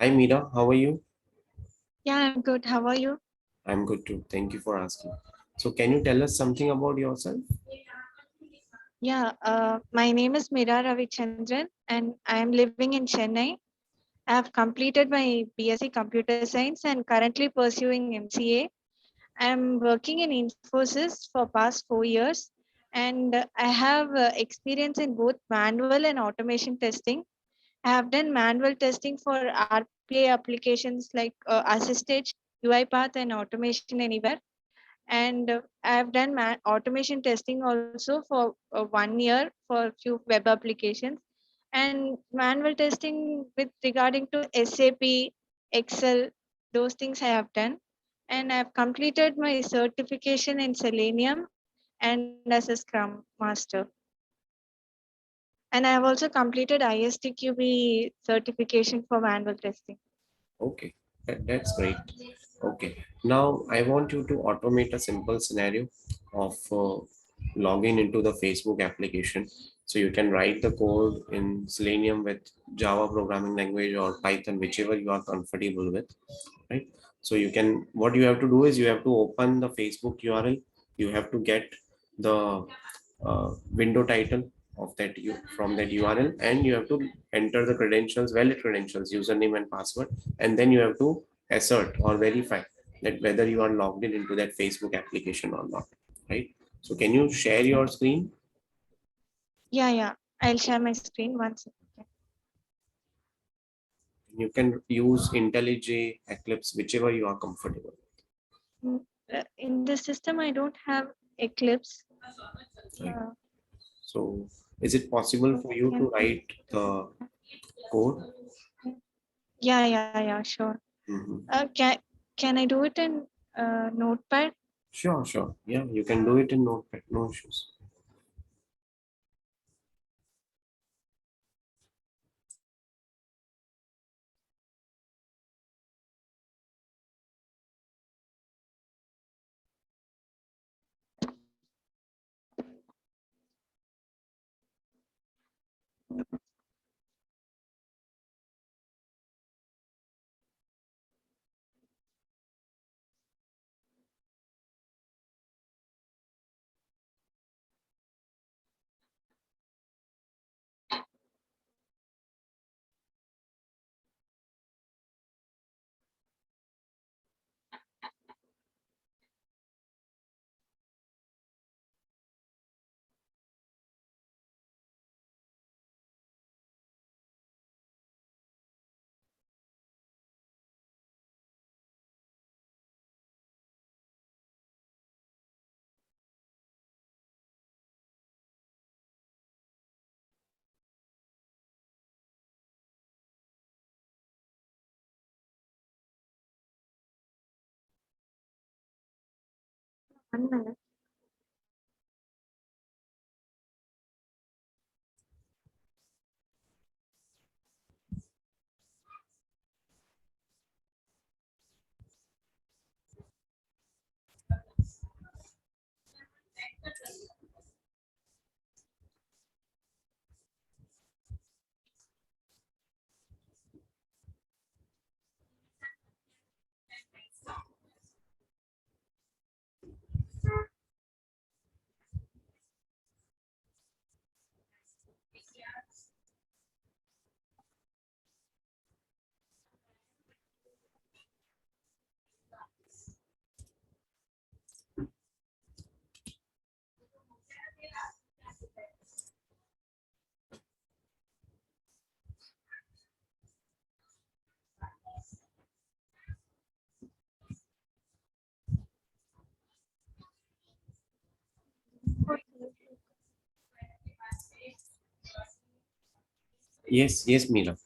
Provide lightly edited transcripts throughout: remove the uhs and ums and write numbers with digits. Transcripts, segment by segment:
Hi Meera, how are you? Yeah, I'm good. How are you? I'm good too. Thank you for asking. So can you tell us something about yourself? Yeah, my name is Mira Ravichandran and I am living in Chennai. I have completed my BSc Computer Science and currently pursuing MCA. I am working in Infosys for past 4 years and I have experience in both manual and automation testing. I have done manual testing for RPA applications like Assistage, UiPath and Automation Anywhere. And I've done automation testing also for 1 year for few web applications and manual testing with regarding to SAP, Excel, those things I have done. And I've completed my certification in Selenium and as a Scrum Master. And I have also completed ISTQB certification for manual testing. Okay, that's great. Okay, now I want you to automate a simple scenario of logging into the Facebook application. So you can write the code in Selenium with Java programming language or Python, whichever you are comfortable with, right? So you can, what you have to do is you have to open the Facebook URL. You have to get the window title of that you from that URL, and you have to enter the credentials, valid credentials, username and password, and then you have to assert or verify that whether you are logged in into that Facebook application or not, right? So can you share your screen? Yeah, I'll share my screen once. You can use IntelliJ, Eclipse, whichever you are comfortable. In the system, I don't have Eclipse. Right. Uh, So is it possible for you to can, write the code? yeah, sure. Mhm. Can I do it in Notepad? Sure, sure. Yeah, you can do it in Notepad, no issues. One minute. Yes, yes, Meera.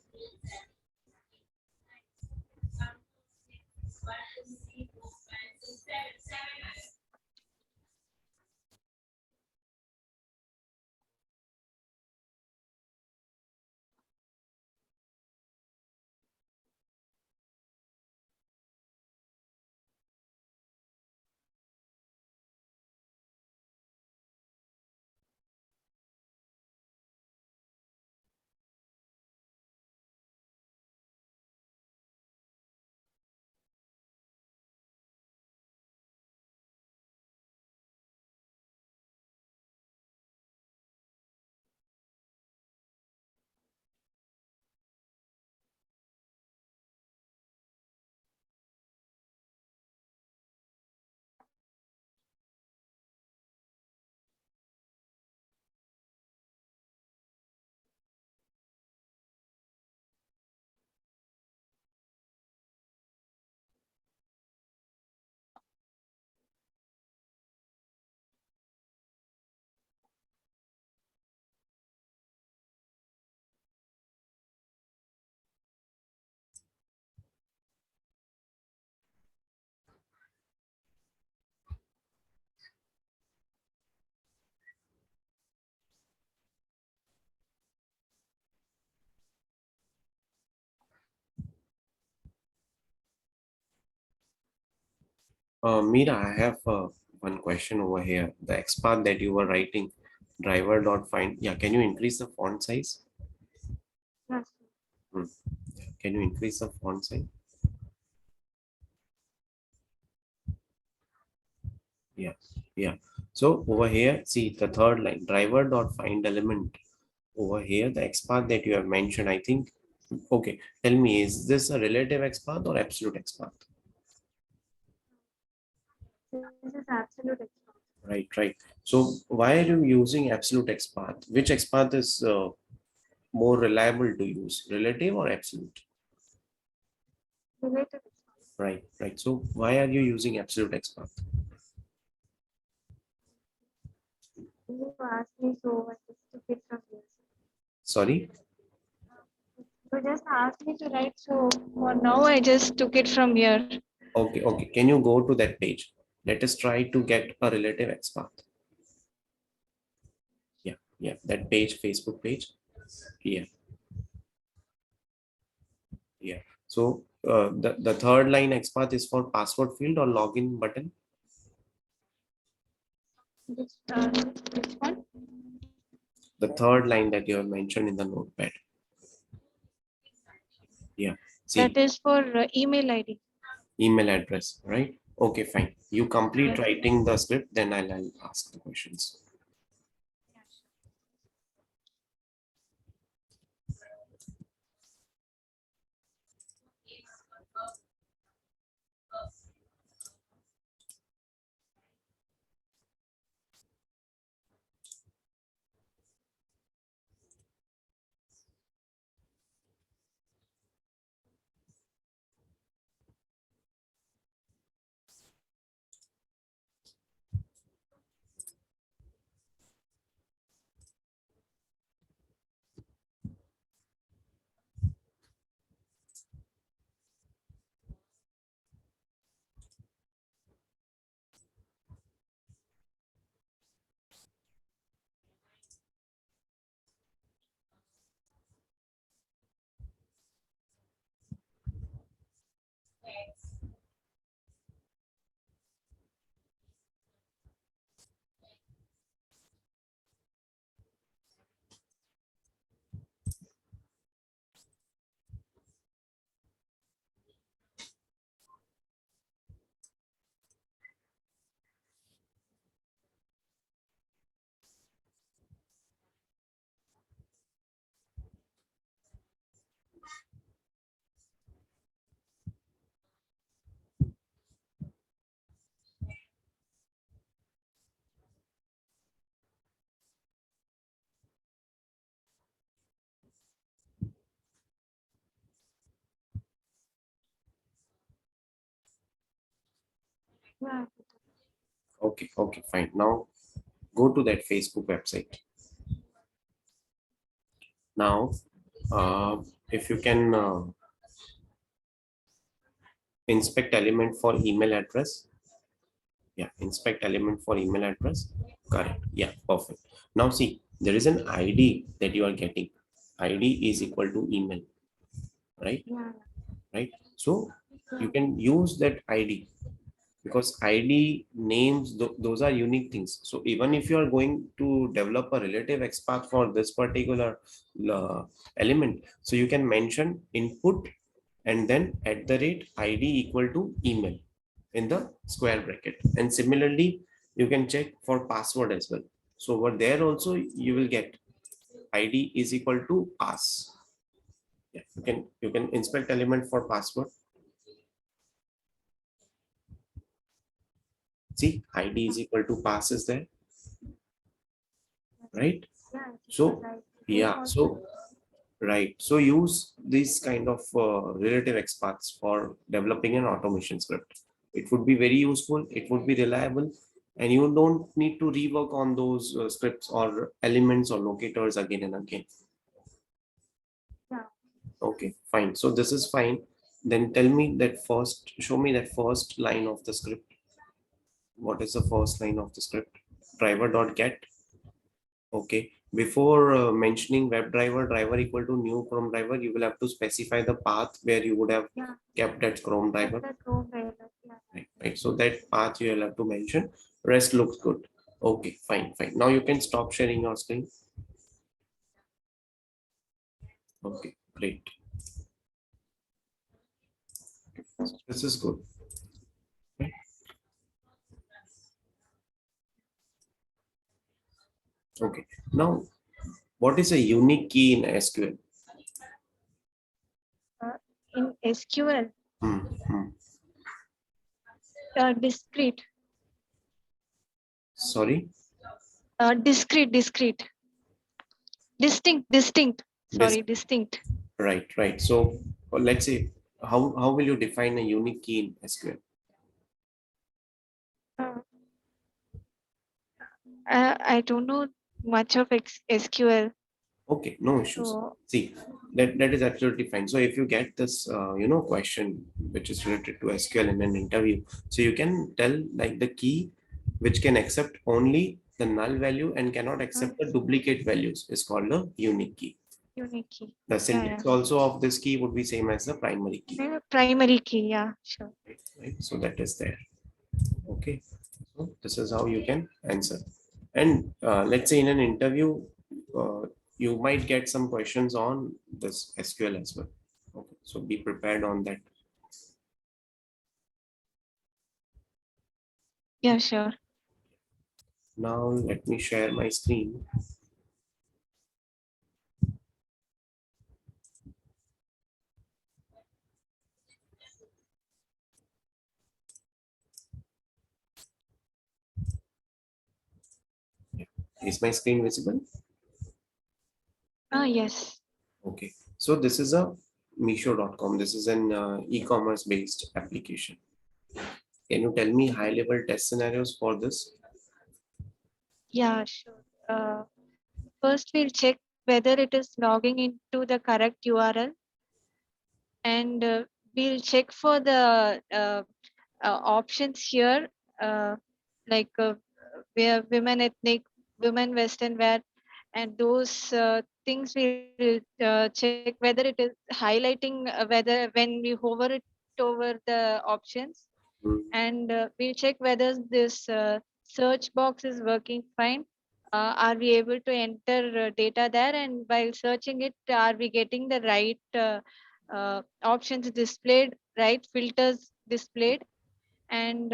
Meera, I have one question over here. The XPath that you were writing, driver.find. Yeah, can you increase the font size? Yes. Hmm. Can you increase the font size? Yeah, yeah. So over here, see the third line, driver.find element. Over here, the XPath that you have mentioned, I think. Okay, tell me, is this a relative XPath or absolute XPath? This is absolute expense. Right, right. So why are you using absolute XPath? Which XPath is more reliable to use, relative or absolute? Related expense. Right, right. So why are you using absolute XPath? You asked me, so I just took it from here. Sorry. You just asked me to write, so for now I just took it from here. Okay, okay. Can you go to that page? Let us try to get a relative XPath. Yeah, yeah. That page, Facebook page. Yeah, yeah. So the third line XPath is for password field or login button. This one. The third line that you have mentioned in the notepad. Yeah. That See, is for email ID. email address, right? Okay, fine. You complete Yes. writing the script, then I'll ask the questions. Yeah. Okay, okay, fine. Now go to that Facebook website. Now, if you can inspect element for email address. Yeah, inspect element for email address. Correct. Yeah, perfect. Now see, there is an ID that you are getting. ID is equal to email, right? Yeah. Right. So Yeah. you can use that ID because ID names, those are unique things. So even if you are going to develop a relative XPath for this particular element, so you can mention input and then at the rate ID equal to email in the square bracket. And similarly, you can check for password as well. So over there also you will get ID is equal to pass. Yeah, you can inspect element for password. See, ID is equal to pass is there, right? Yeah. So Right. Name yeah, also. so right. So use these kind of relative XPaths for developing an automation script. It would be very useful. It would be reliable, and you don't need to rework on those scripts or elements or locators again and again. Yeah. Okay, fine. So this is fine. Then tell me that first. Show me that first line of the script. What is the first line of the script? Driver.get. Okay. Before mentioning WebDriver, driver equal to new Chrome driver, you will have to specify the path where you would have Yeah. kept that Chrome That's driver. the Chrome driver. Yeah. Right. right? So that path you will have to mention. Rest looks good. Okay, fine, fine. Now you can stop sharing your screen. Okay, great. This is good. Right? Okay. Now, what is a unique key in SQL? In SQL, Hmm, hmm. discrete, Sorry, discrete, distinct. this Sorry, distinct. right, right. So let's say how will you define a unique key in SQL? Uh, I don't know much of SQL, Okay, no issues. so See, that is absolutely fine. So if you get this, question which is related to SQL in an interview, so you can tell like the key which can accept only the null value and cannot accept the duplicate values is called a unique key. unique key. The Yeah, syntax yeah. also of this key would be same as the primary key, Primary key. Yeah, sure. right? So that is there. Okay, so this is how you can answer. And let's say in an interview, uh, you might get some questions on this SQL as well. Okay, so be prepared on that. Yeah, sure. Now let me share my screen. Is my screen visible? Yes. Okay, so this is a Misho.com. This is an e-commerce based application. Can you tell me high level test scenarios for this? Yeah, sure. First, we'll check whether it is logging into the correct URL, and we'll check for the options here, uh, like where women ethnic, women western wear, and those things we'll check whether it is highlighting, whether when we hover it over the options, Hmm, and we'll check whether this search box is working fine. Are we able to enter data there, and while searching it, are we getting the right options displayed, right filters displayed? And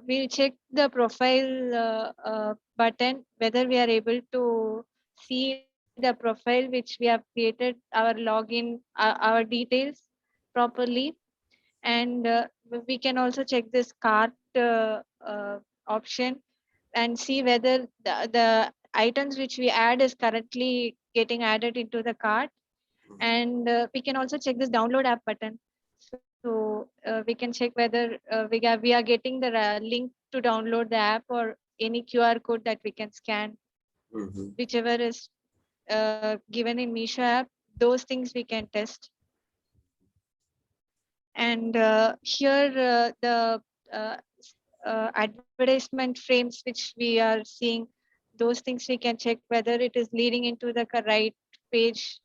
we'll check the profile button, whether we are able to see the profile which we have created, our login, our details properly. And we can also check this cart option and see whether the items which we add is currently getting added into the cart. And we can also check this download app button, so we can check whether we are getting the link to download the app, or any QR code that we can scan, mhm, whichever is given in Misho app. Those things we can test. And here the uh, advertisement frames which we are seeing, those things we can check whether it is leading into the right page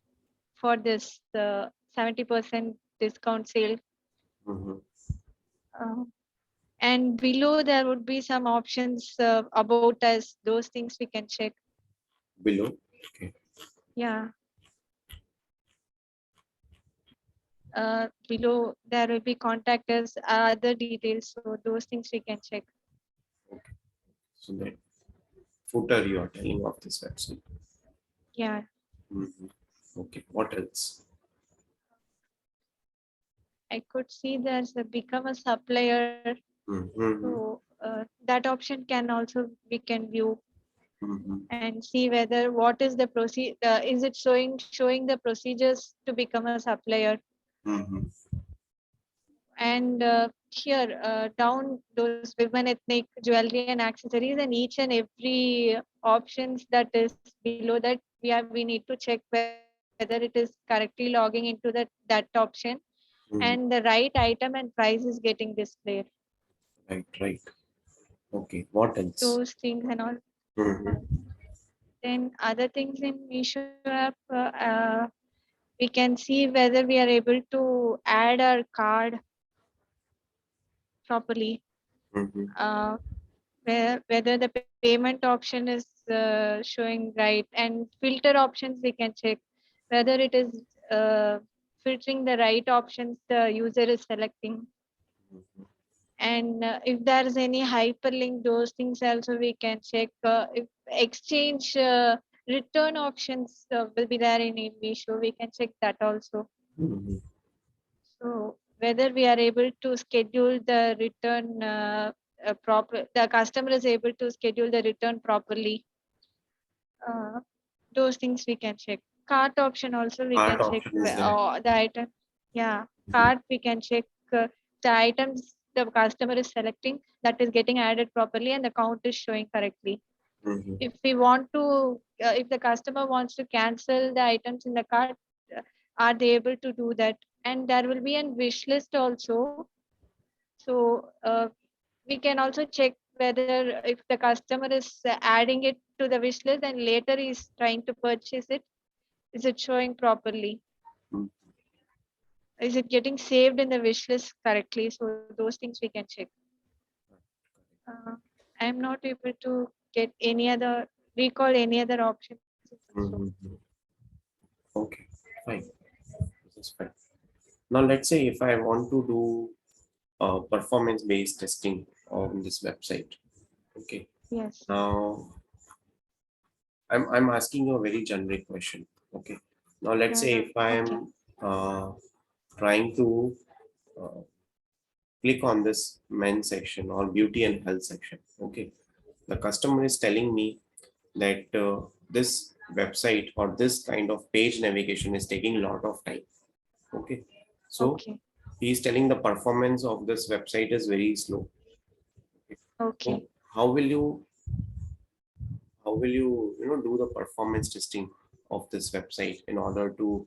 for this 70% discount sale. mhm. uh, and below there would be some options about us, those things we can check. Below. Okay. Yeah. Below there will be contact us, other details, so those things we can check. Okay. So that footer you are telling of this website. Yeah. Mhm. Okay. What else? I could see there's a become a supplier. Mhm, So that option can also we can view mhm, and see whether what is the procedure, is it showing the procedures to become a supplier. mhm, And here down those women ethnic jewelry and accessories, and each and every options that is below that, we need to check whether it is correctly logging into that option, and the mhm. right item and price is getting displayed. Right, right. Okay. What else? Those things and all. Mhm, Then other things in Meesho app, we can see whether we are able to add our card properly. Mm-hmm. Whether the payment option is showing right, and filter options we can check whether it is filtering the right options the user is selecting. Mm-hmm. And if there is any hyperlink, those things also we can check. If exchange return options will be there in English, so we can check that also. Mm-hmm. So whether we are able to schedule the return proper, the customer is able to schedule the return properly. Uh, those things we can check. Cart option also we Art can check option is there. the item. Yeah, Mm-hmm. cart we can check the items the customer is selecting that is getting added properly and the count is showing correctly. Mm-hmm. If we want to, if the customer wants to cancel the items in the cart, are they able to do that? And there will be a wish list also. So we can also check whether if the customer is adding it to the wish list and later is trying to purchase it, is it showing properly? Mm-hmm. Is it getting saved in the wish list correctly? So those things we can check. Uh, I'm not able to get any other recall any other options. So Mm-hmm. Okay, fine. This is fine. Now let's say if I want to do performance-based testing on this website. Okay. yes, Now I'm asking you a very generic question. Okay. Now let's say if I okay, am trying to uh, click on this men section or beauty and health section. Okay. The customer is telling me that this website or this kind of page navigation is taking a lot of time. Okay. So okay, he's telling the performance of this website is very slow. Okay. okay. So how will you do the performance testing of this website in order to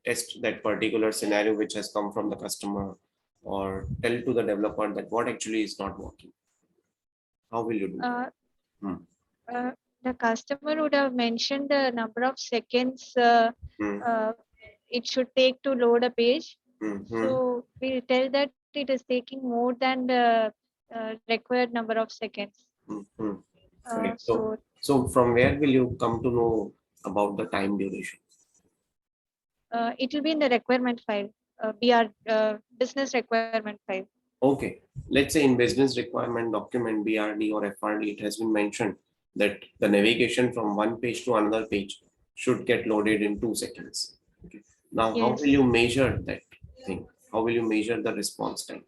test that particular scenario which has come from the customer, or tell to the developer that what actually is not working? How will you do that? Uh, Hmm. uh, the customer would have mentioned the number of seconds Hmm. uh, it should take to load a page. Hmm. Hmm. So we'll tell that it is taking more than the required number of seconds. Hmm. Hmm. Correct. So, So so from where will you come to know about the time duration? it will be in the requirement file, BR business requirement file. Okay, let's say in business requirement document BRD or FRD, it has been mentioned that the navigation from one page to another page should get loaded in 2 seconds. Okay. Now, how will Yes, you measure that thing? How will you measure the response time?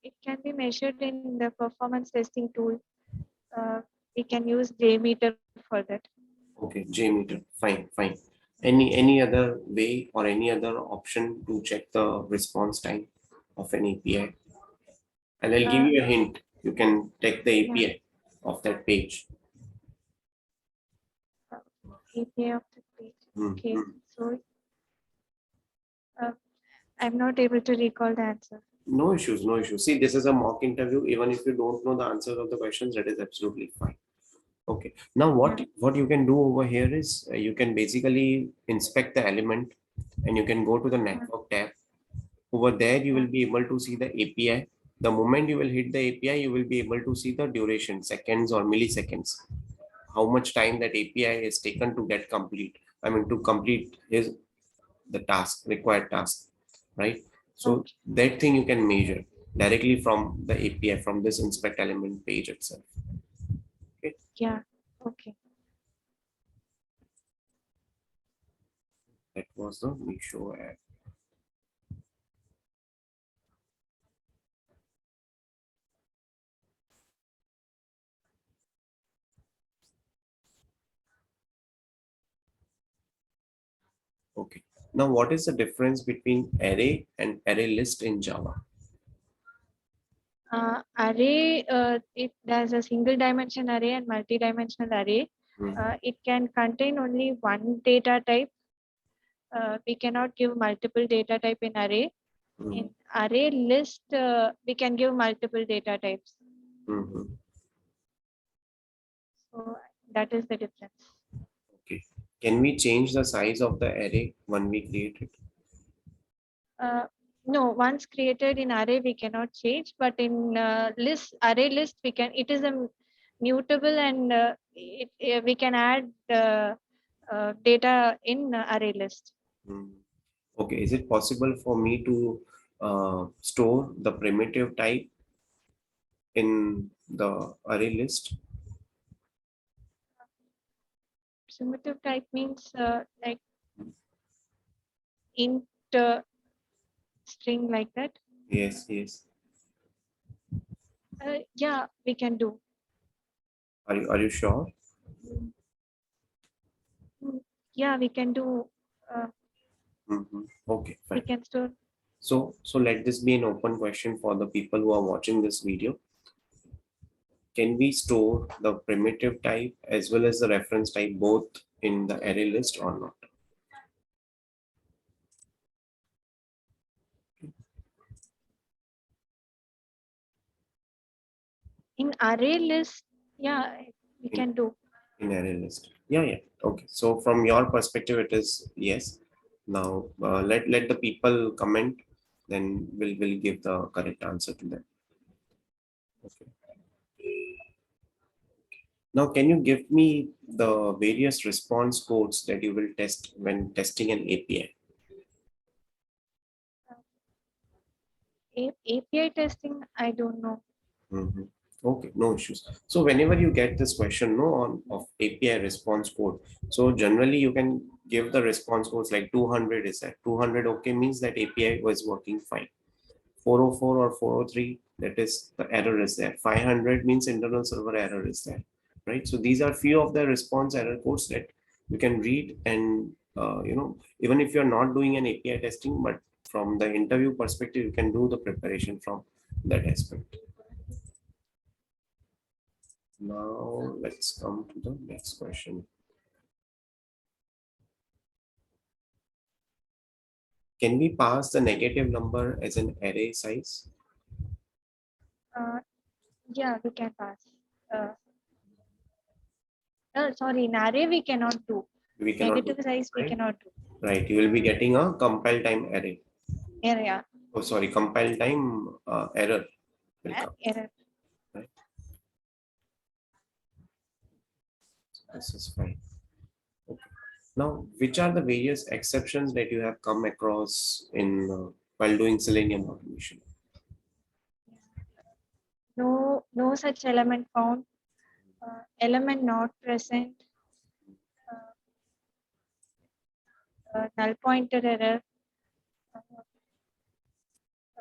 it can be measured in the performance testing tool. Uh, we can use JMeter for that. Okay, JMeter, fine, fine. Any other way or any other option to check the response time of an API? And I'll give Uh, you a hint. You can take the yeah, API of that page. uh, API of the page. Hmm, Okay, hmm. so uh, I'm not able to recall the answer. No issues, no issues. See, this is a mock interview. Even if you don't know the answers of the questions, that is absolutely fine. Okay. Now, Yeah. what you can do over here is you can basically inspect the element, and you can go to the Yeah. network tab. Over there, you Yeah. will be able to see the API. The moment you will hit the API, you will be able to see the duration, seconds or milliseconds, how much time that API is taken to get complete. I mean, to complete his the task, required task, right? So Okay. that thing you can measure directly from the API, from this inspect element page itself. Okay, Yeah. Okay. that was the Meesho app. Okay. Now, what is the difference between array and array list in Java? Array, if there's a single dimension array and multi-dimensional array, Mhm, it can contain only one data type. We cannot give multiple data type in array. mhm, In array list, we can give multiple data types. mhm. So that is the difference. Okay. Can we change the size of the array when we create it? Uh, No, once created in array we cannot change, but in array list we can. It is a mutable, and we can add data in array list. Hmm. Okay, is it possible for me to store the primitive type in the array list? Primitive type means like int uh, string like that. Yes, yes. Yeah, we can do. Are you sure? Mm, yeah, we can do. Uh, Mhm. Okay, we fine. can store. So let this be an open question for the people who are watching this video. Can we store the primitive type as well as the reference type both in the array list or not? In array list, yeah, we In, can do. in array list. Yeah, yeah. Okay. So from your perspective, it is yes. Now let the people comment, then we'll give the correct answer to them. Okay. Now, can you give me the various response codes that you will test when testing an API? API testing, I don't know. Mhm. Okay, no issues. So whenever you get this question, no, on of API response code, so generally you can give the response codes like 200 is that 200 okay means that API was working fine. 404 or 403, that is the error is there. 500 means internal server error is there, right? So these are few of the response error codes that you can read and even if you're not doing an API testing, but from the interview perspective, you can do the preparation from that aspect. Now let's come to the next question. Can we pass the negative number as an array size? Uh, yeah, we can pass. Uh, Sorry, in array we cannot do. We cannot do Negative that, size we right? cannot do. Right. You will be getting a compile time array. Yeah, yeah. Oh, sorry, compile time error will come. Error. Right. This is fine. Okay. Now, which are the various exceptions that you have come across in while doing Selenium automation? No such element found. Element not present. Uh, Null pointer error.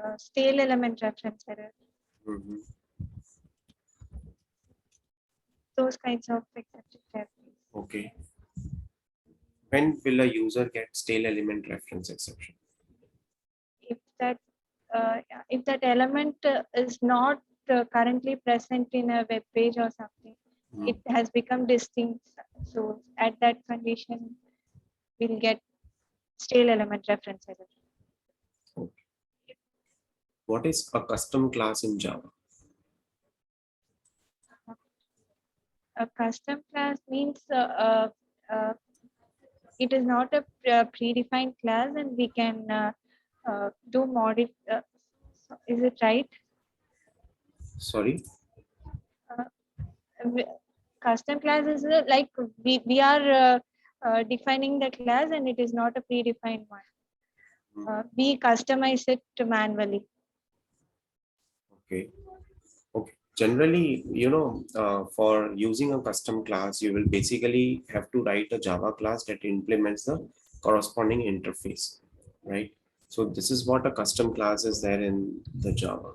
Uh, Stale element reference error. Mhm. Those kinds of exceptions there. Okay. When will a user get stale element reference exception? If that yeah, if that element is not currently present in a web page or something, Hmm. it has become distinct. So at that condition, we'll get stale element reference error. Okay. What is a custom class in Java? A custom class means uh, it is not a predefined class, and we can do modif. Is it right? Sorry. Uh, w- Custom class is like we are defining the class, and it is not a predefined one. Hmm. We customize it manually. Okay. Okay. Generally, for using a custom class, you will basically have to write a Java class that implements the corresponding interface, right? So this is what a custom class is there in the Java.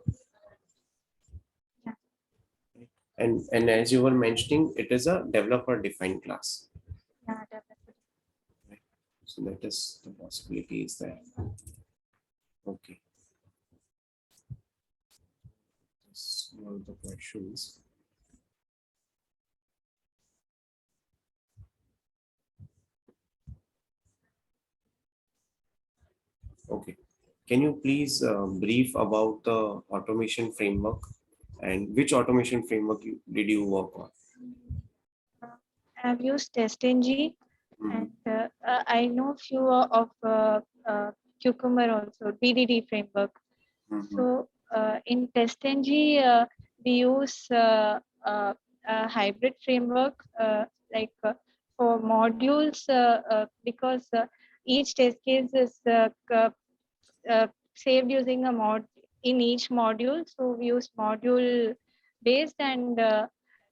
Yeah, And as you were mentioning, it is a developer defined class. yeah, definitely. Right? So that is the possibility is there. Okay. That's one of the questions. Okay. Can you please brief about the automation framework and which automation framework did you work on? Uh, I've used TestNG, Mhm. and I know few of Cucumber also, DDD framework. Mhm. So in TestNG, we use a hybrid framework, like for modules, because each test case is saved using a mod in each module. So we use module based, and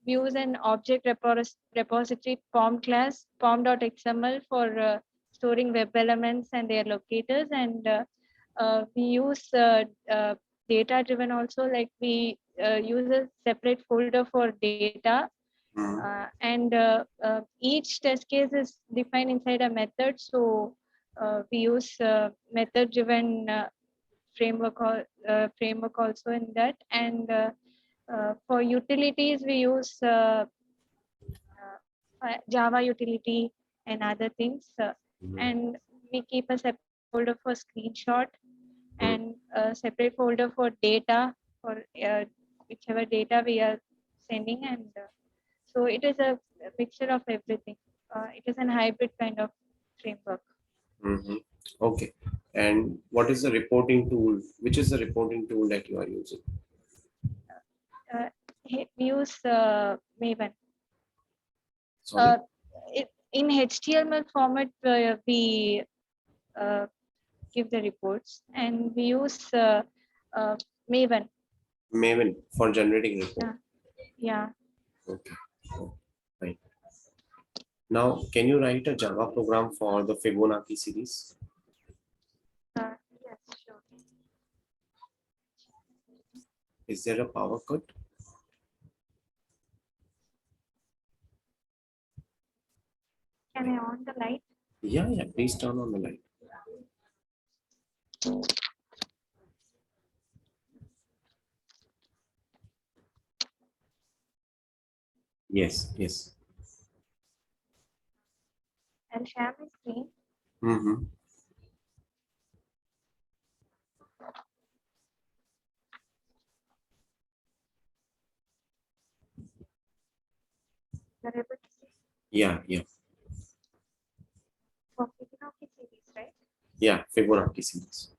we use an object repository pom class pom.xml for storing web elements and their locators, and we use data driven also, like we use a separate folder for data, Mhm. and each test case is defined inside a method. So we use method driven framework also in that, and for utilities we use Java utility and other things, Mhm. and we keep a separate folder for screenshot, Mhm. and a separate folder for data, for whichever data we are sending, and so it is a mixture of everything. It is an hybrid kind of framework. Mhm. Okay. And what is the reporting tool? Which is the reporting tool that you are using? We use Maven. Sorry, Uh, in HTML format, we uh, give the reports, and we use uh, Maven. Maven for generating report. Yeah, yeah. Okay. Oh, fine. Now, can you write a Java program for the Fibonacci series? Yes, sure. Is there a power cut? Can I on the light? Yeah, yeah. Please turn on the light. Yes, yes. I'll share my screen. Mm-hmm. You're able to see Yeah, yeah, for Fibonacci series, right? yeah. Fibonacci series.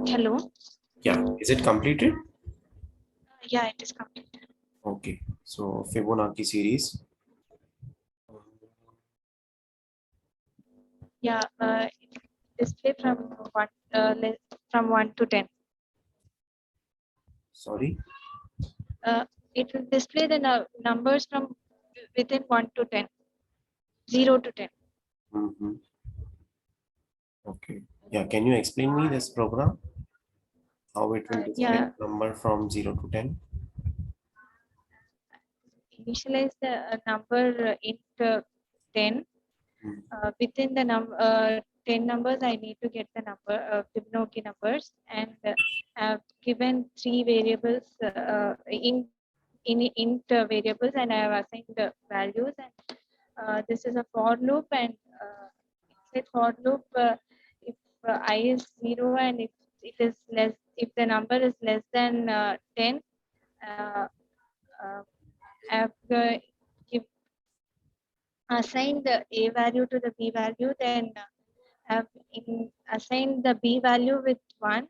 Hello. Yeah, is it completed? Yeah, it is completed. Okay, so Fibonacci series. Yeah, it display from from 1 to 10. Sorry. Uh, it will display the numbers from within 1 to 10, 0 to 10. Mhm. Okay. Yeah, can you explain me this program? How it will display Yeah, the number from 0 to 10? initialize the number int 10. Mm, Within the 10 numbers, I need to get the number Fibonacci numbers, and I've given three variables int variables, and I have assigned the values. And this is a for loop, and inside for loop, if I is 0 and if it is less, if the number is less than 10, uh, uh, I have give assign the a value to the b value, then have assigned the b value with 1,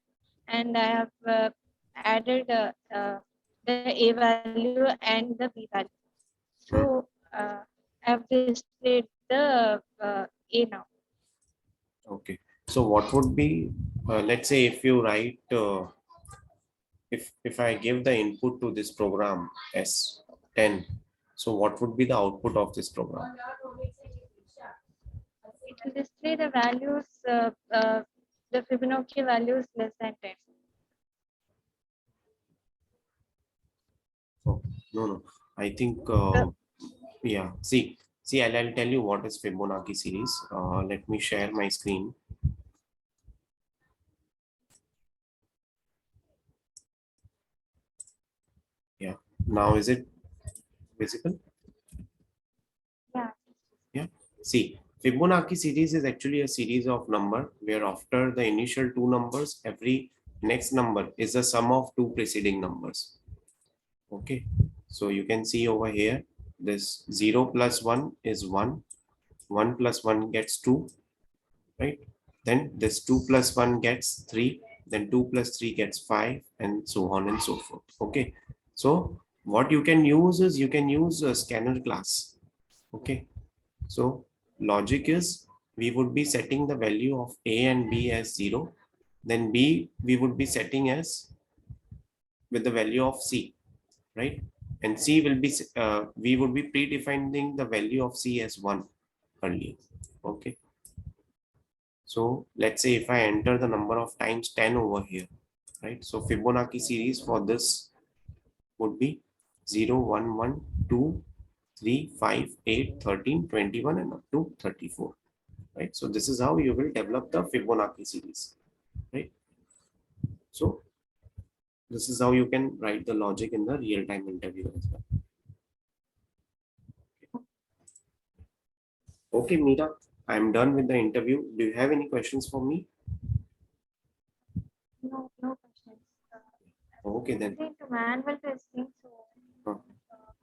and I have added the a value and the b value. mm. So I have displayed the a now. Okay. So what would be, let's say if you write, if I give the input to this program as 10, so what would be the output of this program? It will display the values, the Fibonacci values less than 10. Oh, no, no. I think, The, yeah. See, I'll tell you what is Fibonacci series. Let me share my screen. Yeah. Now is it visible? yeah, Yeah. See, Fibonacci series is actually a series of number where after the initial two numbers, every next number is the sum of two preceding numbers. Okay. So you can see over here, this 0 plus 1 is 1. 1 plus 1 gets 2, right? Then this 2 plus 1 gets 3. Then 2 plus 3 gets 5, and so on and so forth. Okay. So what you can use is you can use a scanner class. Okay. So logic is we would be setting the value of A and B as 0. Then B we would be setting as with the value of C, right? And C will be, we would be predefining the value of C as 1 earlier. Okay. So let's say if I enter the number of times 10 over here, right? So Fibonacci series for this would be 0, 1, 1, 2, 3, 5, 8, 13, 21, and up to 34. Right? So this is how you will develop the Fibonacci series, right? So this is how you can write the logic in the real-time interview as well. Okay, Meera, I'm done with the interview. Do you have any questions for me? no questions. Okay, then. Into manual testing, so Uh, uh,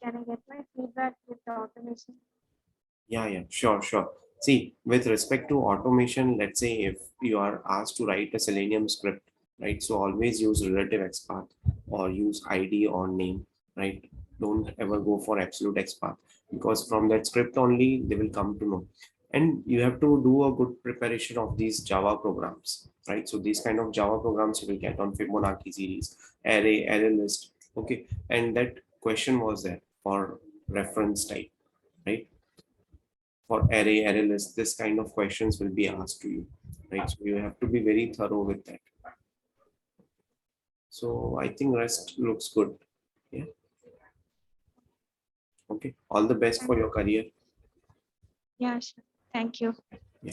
can I get my feedback with the automation? yeah, sure, sure. See, with respect to automation, let's say if you are asked to write a Selenium script, right? So always use relative XPath or use ID or name, right? Don't ever go for absolute XPath because from that script only they will come to know. And you have to do a good preparation of these Java programs, right? So these kind of Java programs you will get on Fibonacci series, array list, okay? And that question was there for reference type, right? For array list, this kind of questions will be asked to you, right? So you have to be very thorough with that. So I think rest looks good. Yeah. Okay. All the best for your career. Yeah, sure. Thank you.